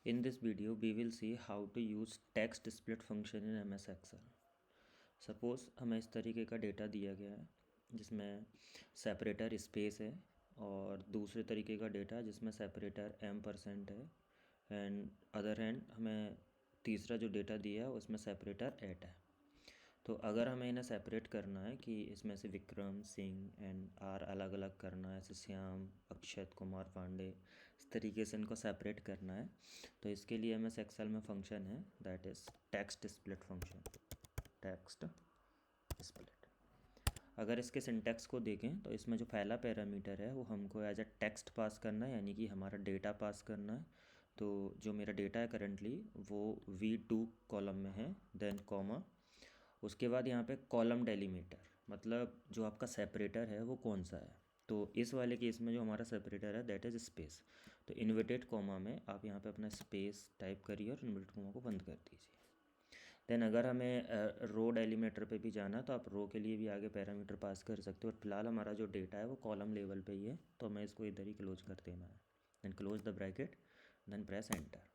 In this video, we will see how to use text split function in MS Excel. Suppose हमें इस तरीके का data दिया गया है जिसमें सेपरेटर स्पेस है और दूसरे तरीके का डेटा जिसमें सेपरेटर M% है एंड अदर हैंड हमें तीसरा जो डेटा दिया है उसमें सेपरेटर 8 है। तो अगर हमें इन्हें सेपरेट करना है कि इसमें से विक्रम सिंह एंड आर अलग अलग करना है, ऐसे श्याम अक्षत कुमार पांडे, इस तरीके से इनको सेपरेट करना है, तो इसके लिए MS एक्सेल में फंक्शन है that is text split function. Text split, अगर इसके सिंटैक्स को देखें तो इसमें जो पहला पैरामीटर है वो हमको एज अ टेक्स्ट पास करना है, यानी कि हमारा डेटा पास करना है। तो जो मेरा डेटा है करंटली वो V2 कॉलम में है, देन कॉमा, उसके बाद यहाँ पे कॉलम डेलीमीटर, मतलब जो आपका सेपरेटर है वो कौन सा है। तो इस वाले केस में जो हमारा सेपरेटर है दैट इज़ स्पेस। तो इन्वर्टेड कॉमा में आप यहाँ पे अपना स्पेस टाइप करिए और इन्वर्टेड कॉमा को बंद कर दीजिए। देन अगर हमें रो डेलीमीटर पे भी जाना तो आप रो के लिए भी आगे पैरामीटर पास कर सकते हो। और फिलहाल हमारा जो डेटा है वो कॉलम लेवल पे ही है, तो हमें इसको इधर ही क्लोज कर देना है। Then close the bracket, then press enter.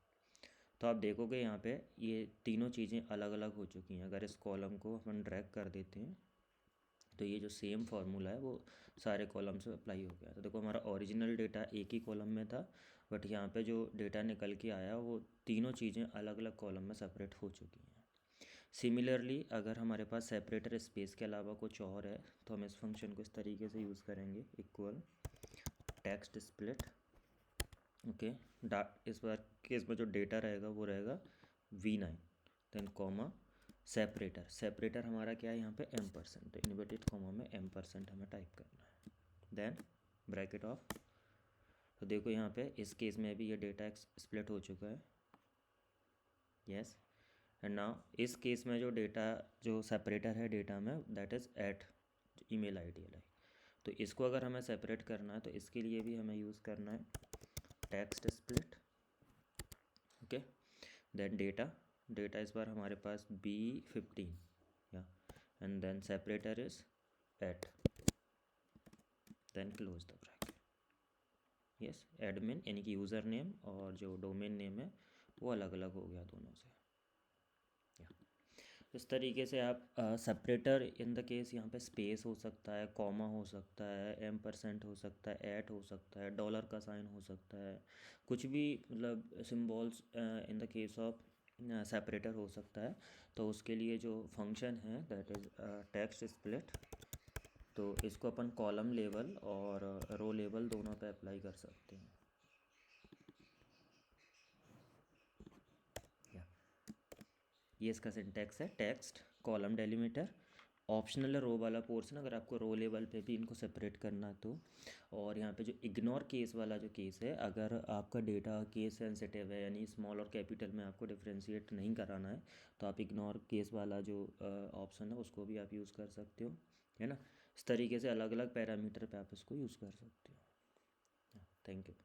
तो आप देखोगे यहाँ पे ये तीनों चीज़ें अलग अलग हो चुकी हैं। अगर इस कॉलम को हम ड्रैग कर देते हैं तो ये जो सेम फार्मूला है वो सारे कॉलम से अप्लाई हो गया। तो देखो हमारा ओरिजिनल डेटा एक ही कॉलम में था, बट यहाँ पे जो डेटा निकल के आया वो तीनों चीज़ें अलग अलग कॉलम में सेपरेट हो चुकी हैं। सिमिलरली अगर हमारे पास सेपरेटर स्पेस के अलावा कुछ और है तो हम इस फंक्शन को इस तरीके से यूज़ करेंगे, इक्वल टेक्स्ट स्प्लिट। ओके, इस बार केस में जो डेटा रहेगा वो रहेगा V9, देन कॉमा सेपरेटर हमारा क्या है यहाँ पे M%, तो इन्वर्टेड कॉमा में M% हमें टाइप करना है, देन ब्रैकेट ऑफ। तो देखो यहाँ पे इस केस में भी ये डेटा स्प्लिट हो चुका है, यस। एंड नाउ इस केस में जो डेटा जो सेपरेटर है डेटा में that is at email ID है। तो इसको अगर हमें सेपरेट करना है तो इसके लिए भी हमें यूज़ करना है text split. Okay, then data इस बार हमारे पास B15 या, and then separator is at, then close the bracket. Yes, admin यानी कि यूज़र नेम और जो डोमेन नेम है वो अलग अलग हो गया दोनों से। इस तरीके से आप सेपरेटर इन द केस यहाँ पे स्पेस हो सकता है, कॉमा हो सकता है, M% हो सकता है, एट हो सकता है, डॉलर का साइन हो सकता है, कुछ भी मतलब symbols in the case of separator हो सकता है। तो उसके लिए जो फंक्शन है दैट इज़ टेक्स्ट स्प्लिट, तो इसको अपन कॉलम लेवल और रो लेवल दोनों पे अप्लाई कर सकते हैं। ये इसका सिंटैक्स है, टेक्स्ट कॉलम डेलीमीटर, ऑप्शनल रो वाला पोर्शन अगर आपको रो लेवल पे भी इनको सेपरेट करना तो। और यहाँ पे जो इग्नोर केस वाला जो केस है, अगर आपका डेटा केस सेंसिटिव है यानी स्मॉल और कैपिटल में आपको डिफ्रेंशिएट नहीं कराना है तो आप इग्नोर केस वाला जो ऑप्शन है उसको भी आप यूज़ कर सकते हो, है ना। इस तरीके से अलग अलग पैरामीटर पे आप इसको यूज़ कर सकते हो। Thank you.